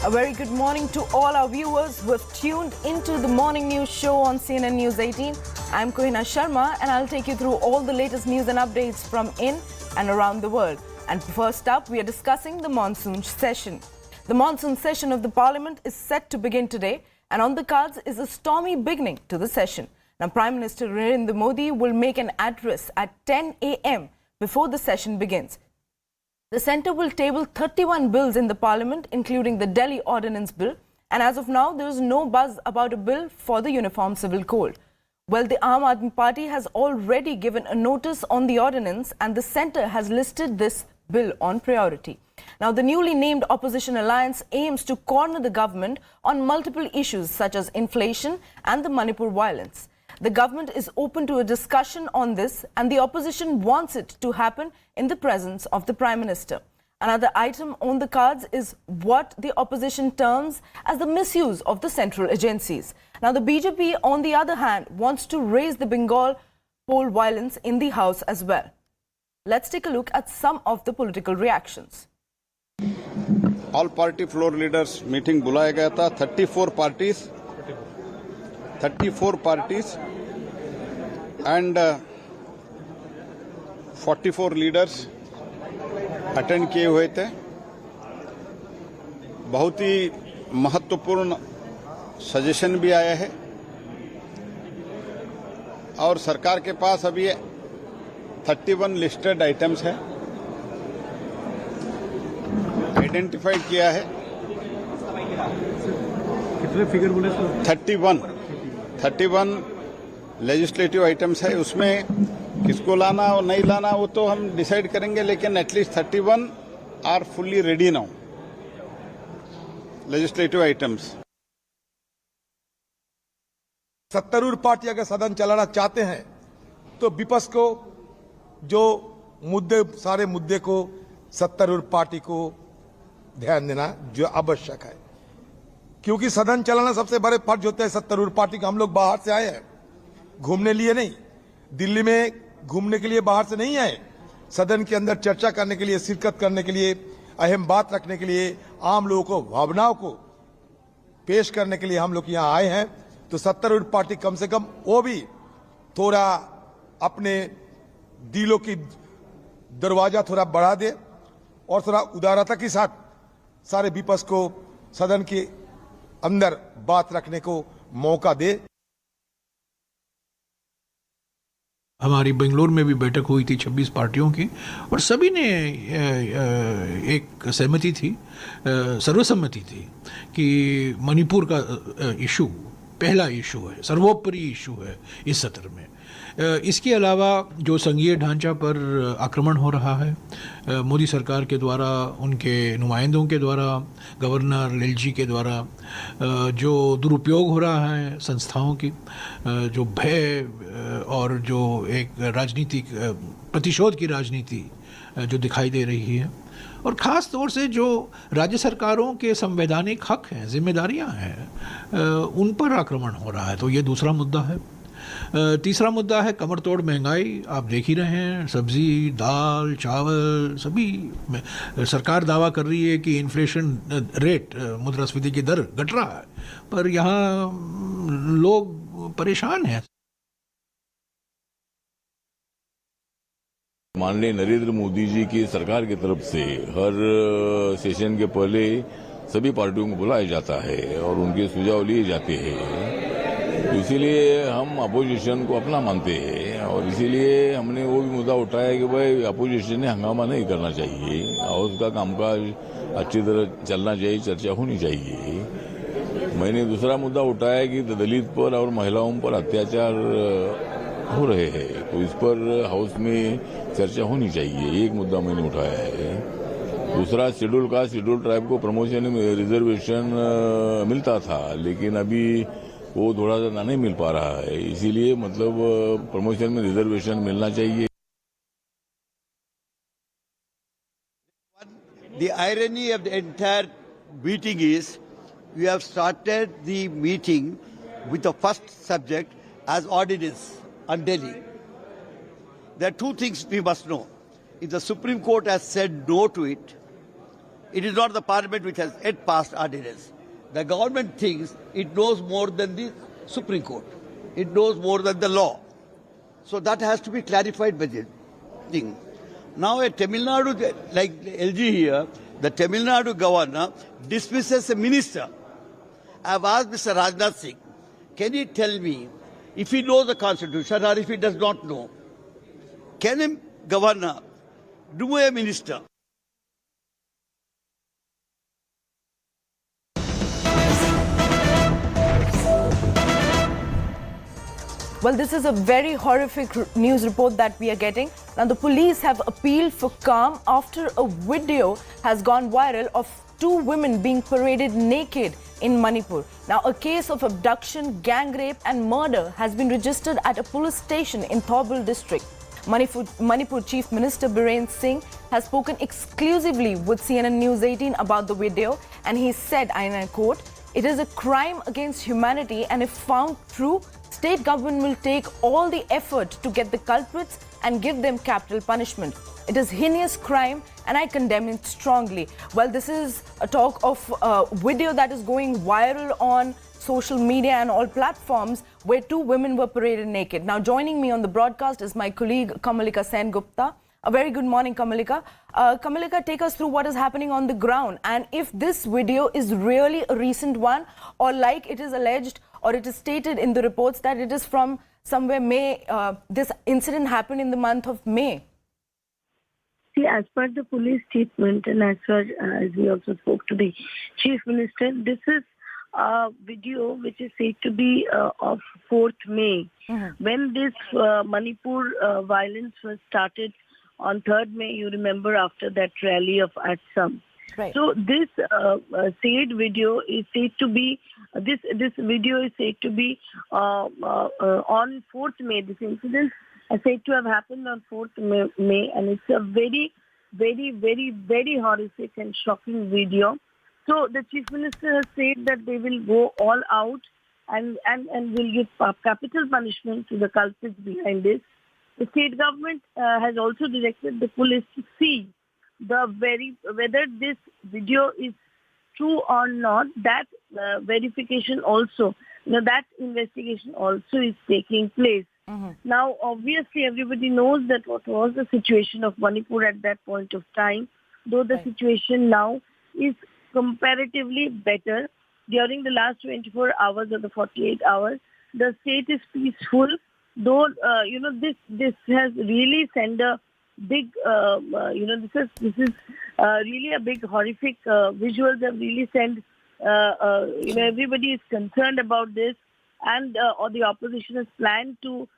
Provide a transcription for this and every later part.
A very good morning to all our viewers who have tuned into the morning news show on CNN News 18. I'm Kohina Sharma and I'll take you through all the latest news and updates from in and around the world. And first up, we are discussing the monsoon session. The monsoon session of the Parliament is set to begin today, and on the cards is a stormy beginning to the session. Now, Prime Minister Narendra Modi will make an address at 10 a.m. before the session begins. The centre will table 31 bills in the Parliament, including the Delhi Ordinance Bill, and as of now, there is no buzz about a bill for the Uniform Civil Code. Well, the Aam Aadmi Party has already given a notice on the ordinance, and the centre has listed this bill on priority. Now, the newly named opposition alliance aims to corner the government on multiple issues such as inflation and the Manipur violence. The government is open to a discussion on this, and the opposition wants it to happen in the presence of the Prime Minister. Another item on the cards is what the opposition terms as the misuse of the central agencies. Now, the BJP, on the other hand, wants to raise the Bengal poll violence in the House as well. Let's take a look at some of the political reactions. All party floor leaders meeting बुलाया गया था. 34 parties and 44 leaders attend किए हुए थे. बहुत ही महत्वपूर्ण suggestion भी आया है और सरकार के पास अभी 31 लिस्टेड आइटम्स है, आइडेंटिफाइड किया है. कितने फिगर बोले? 31 लेजिस्लेटिव आइटम्स है. उसमें किसको लाना और नहीं लाना वो तो हम डिसाइड करेंगे, लेकिन at least 31 are fully ready now legislative items. सत्तारूढ़ पार्टी अगर सदन चलाना चाहते हैं तो विपक्ष को जो सारे मुद्दे को सत्तारूढ़ पार्टी को ध्यान देना जो आवश्यक है, क्योंकि सदन चलाना सबसे बड़े फर्ज होता है सत्तारूढ़ पार्टी का. हम लोग बाहर से आए हैं, घूमने लिए नहीं, दिल्ली में घूमने के लिए बाहर से नहीं आए. सदन के अंदर चर्चा करने के लिए, शिरकत करने के लिए, अहम बात रखने के लिए, आम लोगों को भावनाओं को पेश करने के लिए हम लोग यहाँ आए हैं. तो सत्तारूढ़ पार्टी कम से कम वो भी थोड़ा अपने दिलों की दरवाजा थोड़ा बढ़ा दे और थोड़ा उदारता के साथ सारे विपक्ष को सदन के अंदर बात रखने को मौका दे. हमारी बेंगलोर में भी बैठक हुई थी 26 पार्टियों की, और सभी ने एक सहमति थी, सर्वसम्मति थी कि मणिपुर का इशू पहला इशू है, सर्वोपरि इशू है इस सत्र में. इसके अलावा जो संघीय ढांचा पर आक्रमण हो रहा है मोदी सरकार के द्वारा, उनके नुमाइंदों के द्वारा, गवर्नर एलजी के द्वारा, जो दुरुपयोग हो रहा है संस्थाओं की, जो भय और जो एक राजनीतिक प्रतिशोध की राजनीति जो दिखाई दे रही है, और ख़ास तौर से जो राज्य सरकारों के संवैधानिक हक हैं, जिम्मेदारियां हैं, उन पर आक्रमण हो रहा है. तो ये दूसरा मुद्दा है. तीसरा मुद्दा है कमर तोड़ महंगाई. आप देख ही रहे हैं, सब्जी, दाल, चावल सभी में सरकार दावा कर रही है कि इन्फ्लेशन रेट, मुद्रास्फीति की दर घट रहा है, पर यहाँ लोग परेशान हैं. माननीय नरेंद्र मोदी जी की सरकार की तरफ से हर सेशन के पहले सभी पार्टियों को बुलाया जाता है और उनके सुझाव लिए जाते हैं. इसीलिए हम अपोजिशन को अपना मानते हैं और इसीलिए हमने वो भी मुद्दा उठाया कि भाई अपोजिशन ने हंगामा नहीं करना चाहिए, हाउस का कामकाज अच्छी तरह चलना चाहिए, चर्चा होनी चाहिए. मैंने दूसरा मुद्दा उठाया कि दलित पर और महिलाओं पर अत्याचार हो रहे हैं, तो इस पर हाउस में चर्चा होनी चाहिए. एक मुद्दा मैंने उठाया है. दूसरा, शेड्यूल कास्ट, शेड्यूल ट्राइब को प्रमोशन में रिजर्वेशन मिलता था, लेकिन अभी वो थोड़ा सा नहीं मिल पा रहा है, इसीलिए मतलब प्रमोशन में रिजर्वेशन मिलना चाहिए. The irony of the entire meeting is we have started the meeting with the first subject as ordinance on Delhi. There are two things we must know. If the Supreme Court has said no to it, It is not the parliament which has yet passed ordinance. The government thinks it knows more than the Supreme Court. It knows more than the law. So that has to be clarified by the thing. Now a Tamil Nadu, like LG here, the Tamil Nadu governor dismisses a minister. I have asked Mr. Rajnath Singh, can he tell me if he knows the constitution or if he does not know? Can a governor remove a minister? Well, this is a very horrific news report that we are getting. Now, the police have appealed for calm after a video has gone viral of two women being paraded naked in Manipur. Now, a case of abduction, gang rape and murder has been registered at a police station in Thorbal district. Manipur Chief Minister Biren Singh has spoken exclusively with CNN News 18 about the video, and he said, and I quote, "It is a crime against humanity, and if found true, state government will take all the effort to get the culprits and give them capital punishment. It is heinous crime and I condemn it strongly." Well, this is a talk of a video that is going viral on social media and all platforms where two women were paraded naked. Now, joining me on the broadcast is my colleague Kamalika Sen Gupta. A very good morning, Kamalika. Kamalika, take us through what is happening on the ground and if this video is really a recent one, or like it is alleged or it is stated in the reports that it is from somewhere May. This incident happened in the month of May. See, as per the police statement and as far as we also spoke to the Chief Minister, this is a video which is said to be of 4th May. When this Manipur violence was started on 3rd May, you remember, after that rally of Assam. Right. So this said video is said to be, this video is said to be on 4th May. This incident is said to have happened on 4th May, and it's a very, very, very, very horrific and shocking video. So the Chief Minister has said that they will go all out and will give capital punishment to the culprits behind this. The state government has also directed the police to see whether this video is true or not. That verification also, that investigation also is taking place. Now, obviously, everybody knows that what was the situation of Manipur at that point of time, though the situation now is comparatively better. During the last 24 hours or the 48 hours, the state is peaceful, though, this has really sent a big, this is really a big horrific visuals have really sent, everybody is concerned about this, and or the opposition has planned to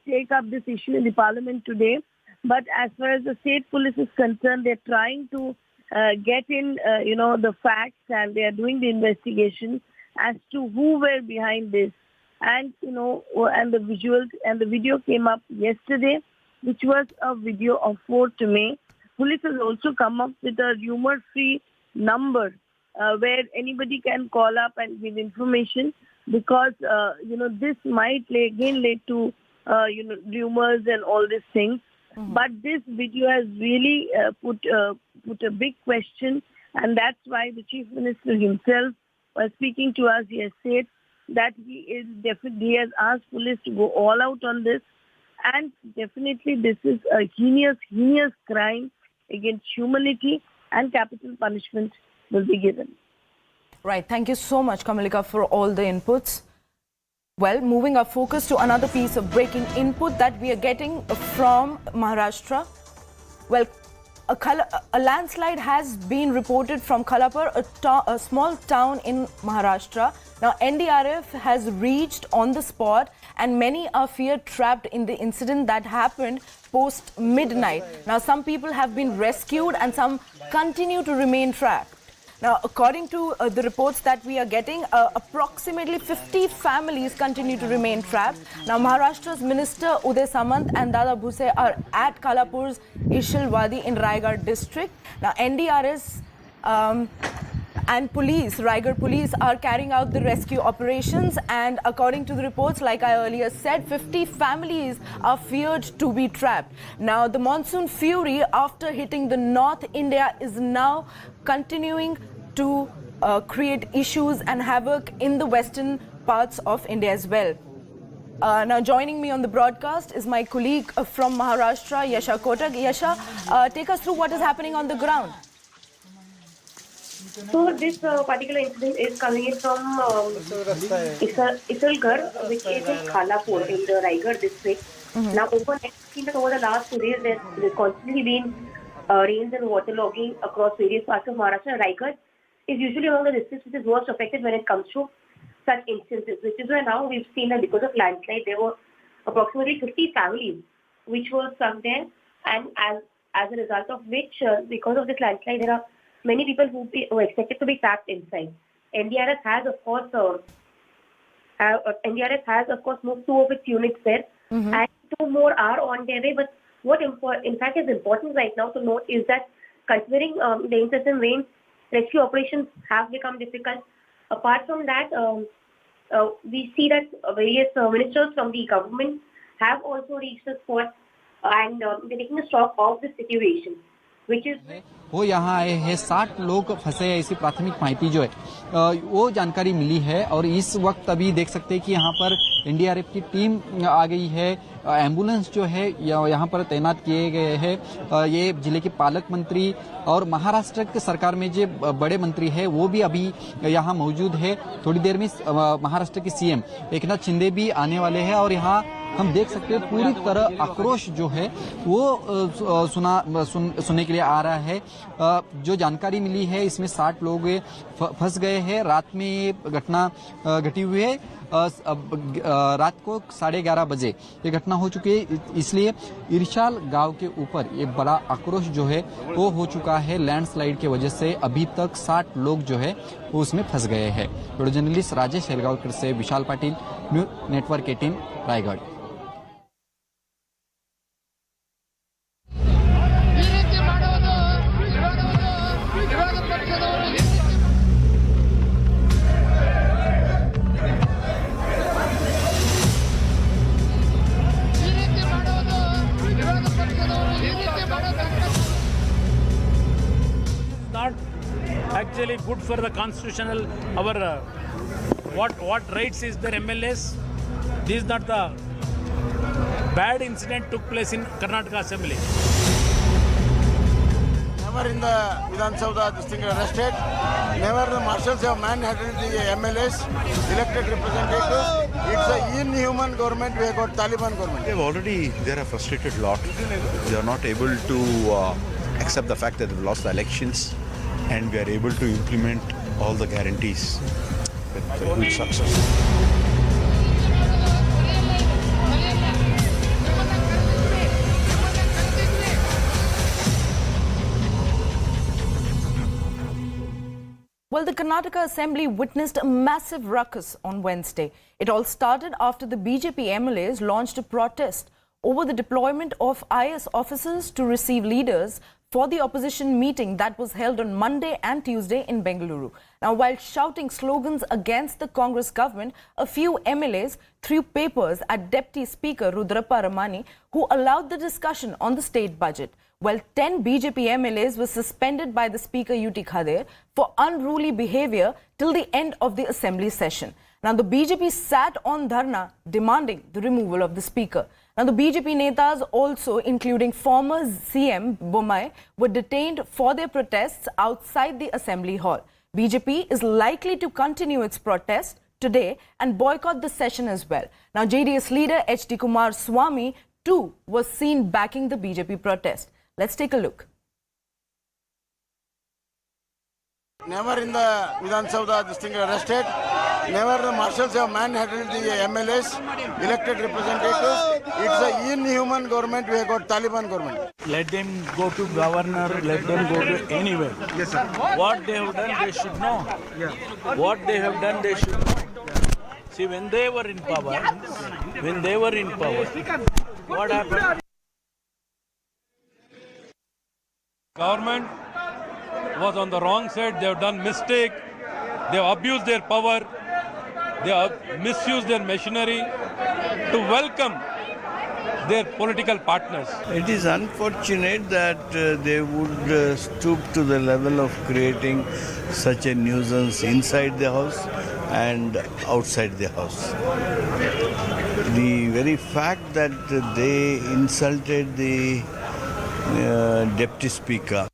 take up this issue in the parliament today. But as far as the state police is concerned, they're trying to get in, the facts, and they are doing the investigation as to who were behind this. And, and the visuals and the video came up yesterday, which was a video of 4th May. Police has also come up with a rumor-free number where anybody can call up and give information, because, this might again lead to, rumors and all these things. But this video has really put a big question, and that's why the Chief Minister himself was speaking to us. He has said that he has asked police to go all out on this, and definitely this is a heinous crime against humanity, and capital punishment will be given. Right. Thank you so much, Kamalika, for all the inputs. Well, moving our focus to another piece of breaking input that we are getting from Maharashtra. Well, a landslide has been reported from Kalapur, a small town in Maharashtra. Now, NDRF has reached on the spot, and many are feared trapped in the incident that happened post midnight. Now, some people have been rescued and some continue to remain trapped. Now, according to the reports that we are getting, approximately 50 families continue to remain trapped. Now, Maharashtra's Minister Uday Samant and Dada Bhuse are at Kalapur's Ishalwadi in Raigad district. Now, NDRS and police, Raigad police, are carrying out the rescue operations, and according to the reports, like I earlier said, 50 families are feared to be trapped. Now, the monsoon fury after hitting the North India is now continuing to create issues and havoc in the western parts of India as well. Now joining me on the broadcast is my colleague from Maharashtra, Yasha Kotak. Yasha, take us through what is happening on the ground. So this particular incident is coming in from Isalgarh, which is in Kalapur in the Raigad district. Now over the last 2 days, there's constantly been rains and waterlogging across various parts of Maharashtra. Raigad is usually among the districts which is most affected when it comes to such instances, which is why now we've seen that because of landslide, there were approximately 50 families which were stuck there, and as a result of which, because of this landslide, there are many people who were expected to be trapped inside. NDRF has, of course, moved 2 of its units there, and 2 more are on their way. But what in fact is important right now to note is that considering the incessant rains, rescue operations have become difficult. Apart from that, we see that various ministers from the government have also reached the spot, and they're taking a stock of the situation, which is वो यहाँ आए हैं 60 लोग फंसे हैं, ऐसी प्राथमिक माहिती जो है वो जानकारी मिली है। और इस वक्त अभी देख सकते हैं कि यहाँ पर एनडीआरएफ की टीम आ गई है, एम्बुलेंस जो है यहाँ पर तैनात किए गए हैं। ये जिले के पालक मंत्री और महाराष्ट्र के सरकार में जो बड़े मंत्री है वो भी अभी यहाँ मौजूद है। थोड़ी देर में महाराष्ट्र के सीएम एकनाथ शिंदे भी आने वाले हैं और यहाँ हम देख सकते हैं पूरी तरह आक्रोश जो है वो सुनने के लिए आ रहा है। जो जानकारी मिली है इसमें 60 लोग फंस गए हैं। रात में ये घटना घटी हुई है। रात को 11:30 बजे ये घटना हो चुकी है, इसलिए इरशाल गांव के ऊपर ये बड़ा आक्रोश जो है वो हो चुका है। लैंडस्लाइड की वजह से अभी तक 60 लोग जो है वो उसमें फंस गए हैं। वीडियो जर्नलिस्ट राजेश हेलगावकर से Vishal Patil, news network 18, Raigad. Actually good for the constitutional our what rights is their MLAs. This is not the bad incident took place in Karnataka Assembly. Never in the Vidhan Sabha this thing arrested. Never the marshals have manhandled the MLAs, elected representatives. It's an inhuman government. We have got Taliban government. They're a frustrated lot. They are not able to accept the fact that they've lost the elections, and we are able to implement all the guarantees with huge success. Well, the Karnataka Assembly witnessed a massive ruckus on Wednesday. It all started after the BJP MLAs launched a protest over the deployment of IS officers to receive leaders for the opposition meeting that was held on Monday and Tuesday in Bengaluru. Now, while shouting slogans against the Congress government, a few MLAs threw papers at Deputy Speaker Rudrappa Ramani, who allowed the discussion on the state budget. Well, 10 BJP MLAs were suspended by the Speaker UT Khader for unruly behavior till the end of the Assembly session. Now, the BJP sat on dharna demanding the removal of the Speaker. Now, the BJP netas also, including former CM Bommai, were detained for their protests outside the Assembly hall. BJP is likely to continue its protest today and boycott the session as well. Now, JDS leader H.D. Kumar Swamy too was seen backing the BJP protest. Let's take a look. Never in the Vidhan Sabha this thing arrested. Never the marshals have manhandled the MLAs, elected representatives. It's an inhuman government. We have got Taliban government. Let them go to governor, let them go to anywhere. Yes, sir. What they have done, they should know. Yeah. What they have done, they should know. See, when they were in power, what happened? Government was on the wrong side. They have done mistake. They have abused their power. They have misused their machinery to welcome their political partners. It is unfortunate that they would stoop to the level of creating such a nuisance inside the house and outside the house. The very fact that they insulted the deputy speaker.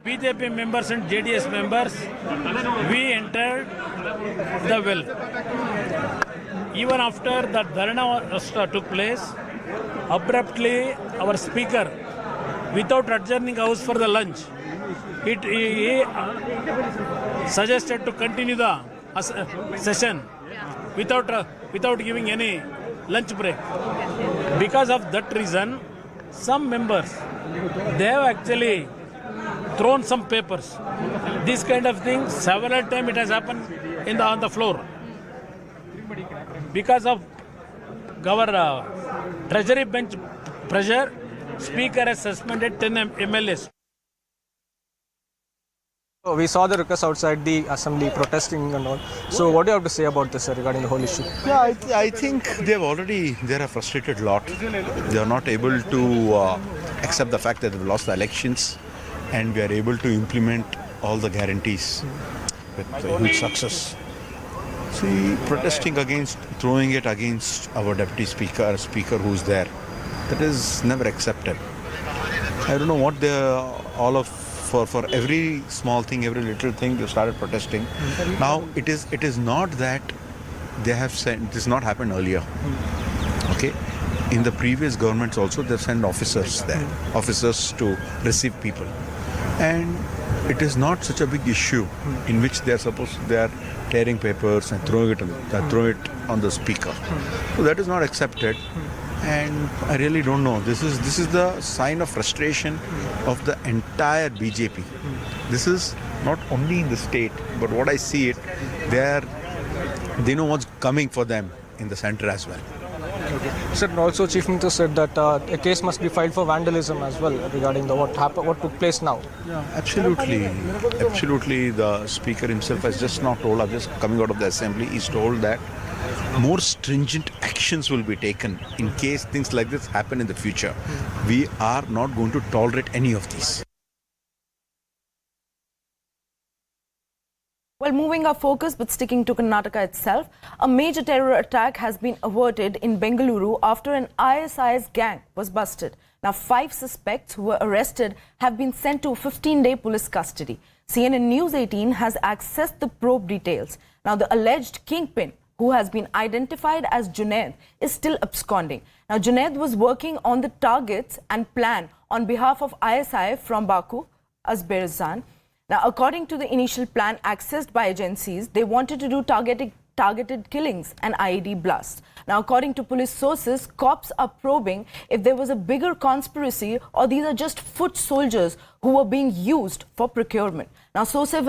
BJP members and JDS members, we entered the well. Even after that dharna took place, abruptly our speaker, without adjourning house for the lunch, he suggested to continue the session without giving any lunch break. Because of that reason, some members, they have actually thrown some papers. This kind of thing, several times it has happened on the floor. Because of our treasury bench pressure, Speaker has suspended 10 MLAs. We saw the request outside the assembly protesting and all. So what do you have to say about this regarding the whole issue? Yeah, I think they're a frustrated lot. They are not able to accept the fact that they've lost the elections, and we are able to implement all the guarantees with huge success. See, protesting against, throwing it against our deputy speaker who's there, that is never accepted. I don't know what for every small thing, every little thing, they started protesting. Now it is not that they have sent. This has not happened earlier. Okay, in the previous governments also they've sent officers there, officers to receive people, and it is not such a big issue in which they are tearing papers and throwing it on the speaker. So that is not accepted. And I really don't know. This is the sign of frustration of the entire BJP. This is not only in the state, but what I see they know what's coming for them in the center as well. Sir, and also Chief Minister said that a case must be filed for vandalism as well regarding what took place now. Yeah, absolutely. The speaker himself has just now told us, just coming out of the assembly, he's told that more stringent actions will be taken in case things like this happen in the future. We are not going to tolerate any of these. Well, moving our focus but sticking to Karnataka itself, a major terror attack has been averted in Bengaluru after an ISIS gang was busted. Now, 5 suspects who were arrested have been sent to 15-day police custody. CNN News18 has accessed the probe details. Now, the alleged kingpin, who has been identified as Junaid, is still absconding. Now, Junaid was working on the targets and plan on behalf of ISI from Baku, Azerbaijan. Now, according to the initial plan accessed by agencies, they wanted to do targeted killings and IED blasts. Now, according to police sources, cops are probing if there was a bigger conspiracy or these are just foot soldiers who were being used for procurement. Now, sources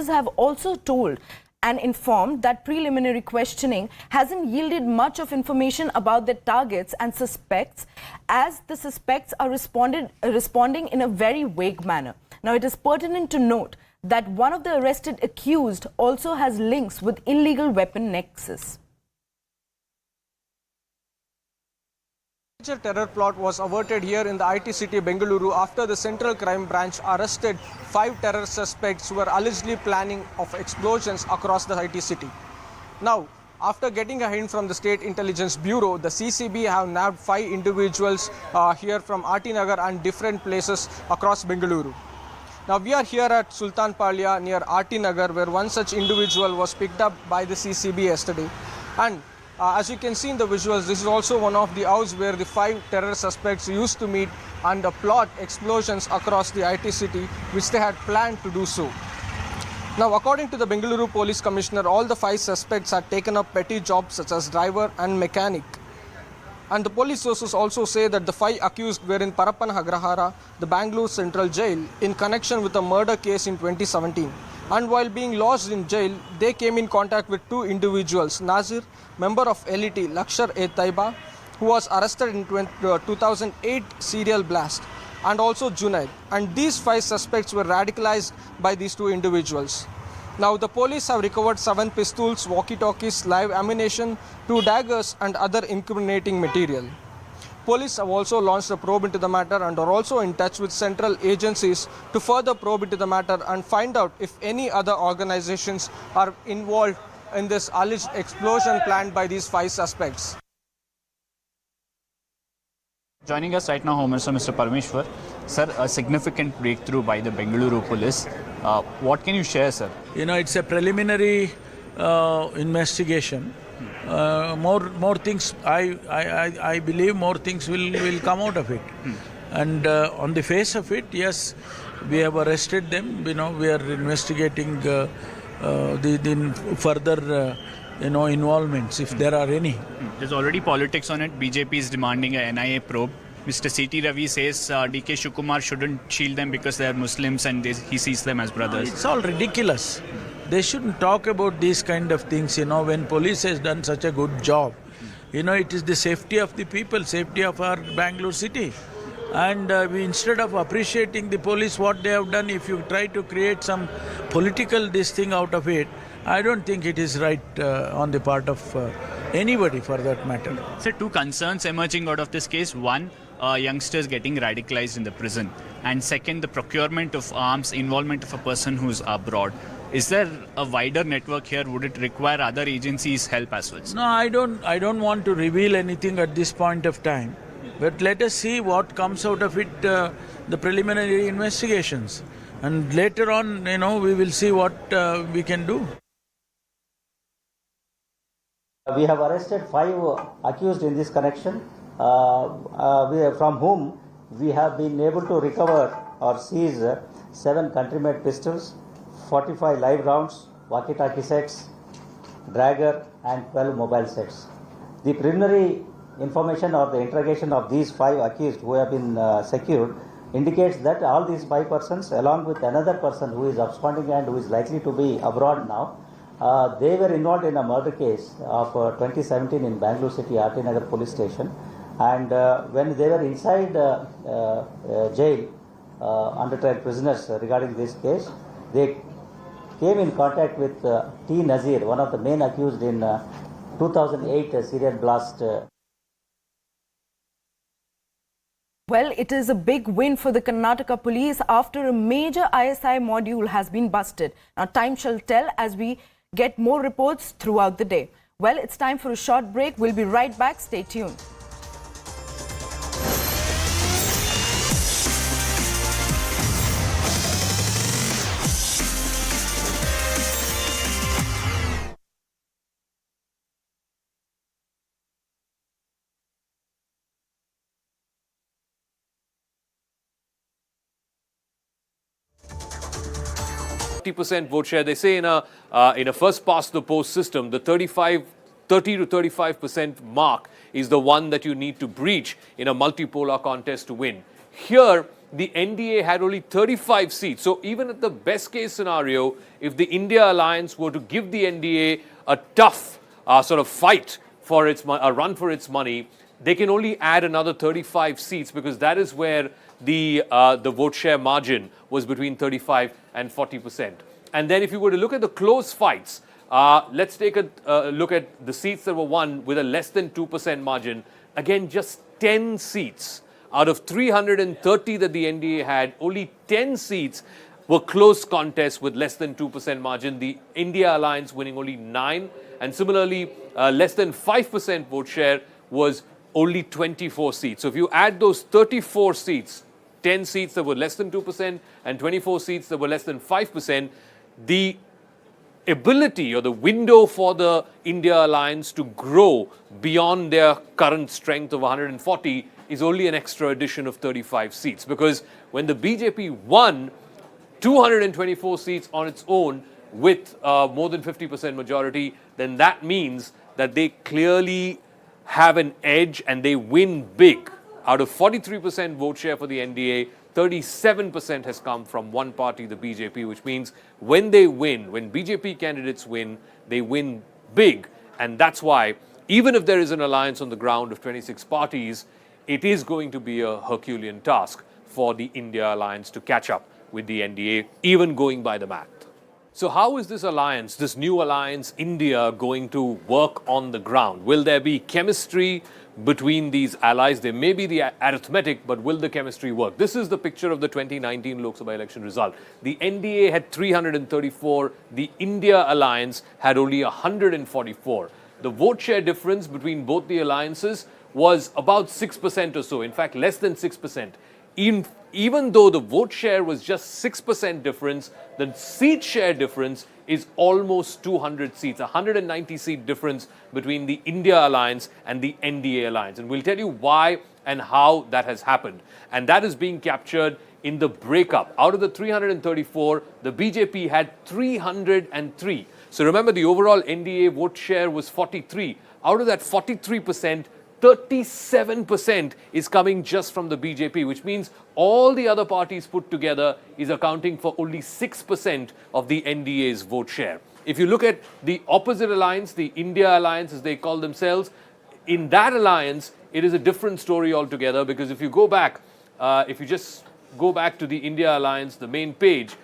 have also told and informed that preliminary questioning hasn't yielded much of information about the targets and suspects, as the suspects are responding in a very vague manner. Now, it is pertinent to note that one of the arrested accused also has links with illegal weapon nexus. Major terror plot was averted here in the IT city Bengaluru after the Central Crime Branch arrested 5 terror suspects who were allegedly planning of explosions across the IT city. Now, after getting a hint from the State Intelligence Bureau, the CCB have nabbed 5 individuals here from RT Nagar and different places across Bengaluru. Now, we are here at Sultan Palya near RT Nagar, where one such individual was picked up by the CCB yesterday. And as you can see in the visuals, this is also one of the houses where the 5 terror suspects used to meet and plot explosions across the IT city, which they had planned to do so. Now, according to the Bengaluru Police Commissioner, all the 5 suspects had taken up petty jobs such as driver and mechanic. And the police sources also say that the 5 accused were in Parappan Agrahara, the Bangalore Central Jail, in connection with a murder case in 2017. And while being lodged in jail, they came in contact with 2 individuals, Nazir, member of LET Lakshar-e-Taiba, who was arrested in 2008 serial blast, and also Junaid. And these 5 suspects were radicalized by these 2 individuals. Now, the police have recovered 7 pistols, walkie-talkies, live ammunition, 2 daggers and other incriminating material. Police have also launched a probe into the matter and are also in touch with central agencies to further probe into the matter and find out if any other organizations are involved in this alleged explosion planned by these 5 suspects. Joining us right now, Home Minister Mr. Parameshwar. Sir, a significant breakthrough by the Bengaluru police. What can you share, sir? You know, it's a preliminary investigation. More things, I believe more things will come out of it. And on the face of it, yes, we have arrested them. You know, we are investigating the further involvements, if there are any. There's already politics on it. BJP is demanding a NIA probe. Mr. C.T. Ravi says DK Shukumar shouldn't shield them because they are Muslims and he sees them as brothers. It's all ridiculous. They shouldn't talk about these kind of things, when police has done such a good job. It is the safety of the people, safety of our Bangalore city. And we, instead of appreciating the police, what they have done, if you try to create some political this thing out of it, I don't think it is right on the part of anybody for that matter. So 2 concerns emerging out of this case. One, youngsters getting radicalized in the prison. And second, the procurement of arms, involvement of a person who's abroad. Is there a wider network here? Would it require other agencies' help as well? No, I don't want to reveal anything at this point of time. But let us see what comes out of it, the preliminary investigations. And later on, we will see what we can do. We have arrested 5 accused in this connection, from whom we have been able to recover or seize 7 country-made pistols, 45 live rounds, walkie-talkie sets, dragger and 12 mobile sets. The preliminary information or the interrogation of these 5 accused who have been secured indicates that all these 5 persons, along with another person who is absconding and who is likely to be abroad now, they were involved in a murder case of 2017 in Bangalore City RT Nagar police station, and when they were inside jail under trial prisoners regarding this case, they came in contact with T. Nazir, one of the main accused in 2008 Syrian blast. Well, it is a big win for the Karnataka police after a major ISI module has been busted. Now, time shall tell as we get more reports throughout the day. Well, it's time for a short break. We'll be right back. Stay tuned. % vote share. They say in a first past the post system, the 30 to 35% mark is the one that you need to breach in a multipolar contest to win. Here, the NDA had only 35 seats. So even at the best case scenario, if the India Alliance were to give the NDA a tough sort of fight for a run for its money, they can only add another 35 seats because that is where the vote share margin was between 35 and 40%. And then if you were to look at the close fights, let's take a look at the seats that were won with a less than 2% margin. Again, just 10 seats out of 330 that the NDA had, only 10 seats were close contests with less than 2% margin. The India Alliance winning only 9. And similarly, less than 5% vote share was only 24 seats. So if you add those 34 seats, 10 seats that were less than 2% and 24 seats that were less than 5%, the ability or the window for the India Alliance to grow beyond their current strength of 140 is only an extra addition of 35 seats. Because when the BJP won 224 seats on its own with more than 50% majority, then that means that they clearly have an edge and they win big. Out of 43% vote share for the NDA, 37% has come from one party, the BJP, which means when they win, when BJP candidates win, they win big. And that's why, even if there is an alliance on the ground of 26 parties, it is going to be a Herculean task for the India Alliance to catch up with the NDA, even going by the math. So how is this alliance, this new alliance, India, going to work on the ground? Will there be chemistry between these allies? There may be the arithmetic, but will the chemistry work? This is the picture of the 2019 Lok Sabha election result. The NDA had 334. The India alliance had only 144. The vote share difference between both the alliances was about 6% or so. In fact, less than 6%. Even though the vote share was just 6% difference, the seat share difference is almost 200 seats, 190 seat difference between the India alliance and the NDA alliance. And we'll tell you why and how that has happened. And that is being captured in the breakup. Out of the 334, the BJP had 303. So remember, the overall NDA vote share was 43. Out of that 43%, 37% is coming just from the BJP, which means all the other parties put together is accounting for only 6% of the NDA's vote share. If you look at the opposite alliance, the India alliance as they call themselves, in that alliance, it is a different story altogether, because if you go back, if you just go back to the India alliance, the main page,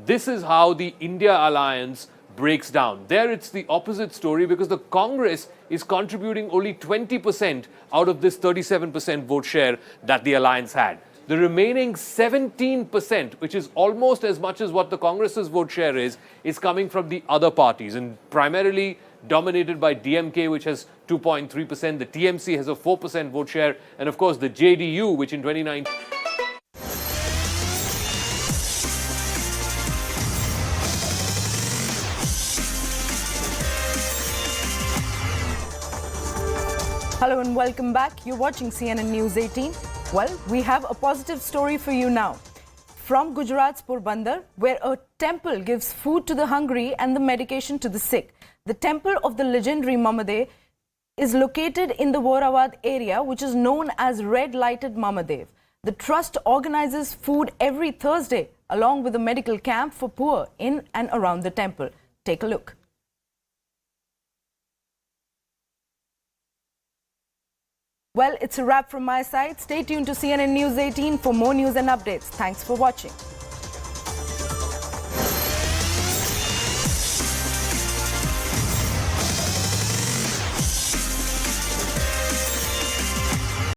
this is how the India alliance breaks down. There it's the opposite story, because the Congress is contributing only 20% out of this 37% vote share that the alliance had. The remaining 17%, which is almost as much as what the Congress's vote share is coming from the other parties, and primarily dominated by DMK, which has 2.3%. The TMC has a 4% vote share, and of course the JDU, which in 2019... Hello and welcome back. You're watching CNN News 18. Well, we have a positive story for you now. From Gujarat's Porbandar, where a temple gives food to the hungry and the medication to the sick. The temple of the legendary Mamadev is located in the Voravad area, which is known as Red Lighted Mamadev. The trust organizes food every Thursday, along with a medical camp for poor in and around the temple. Take a look. Well, it's a wrap from my side. Stay tuned to CNN News 18 for more news and updates. Thanks for watching.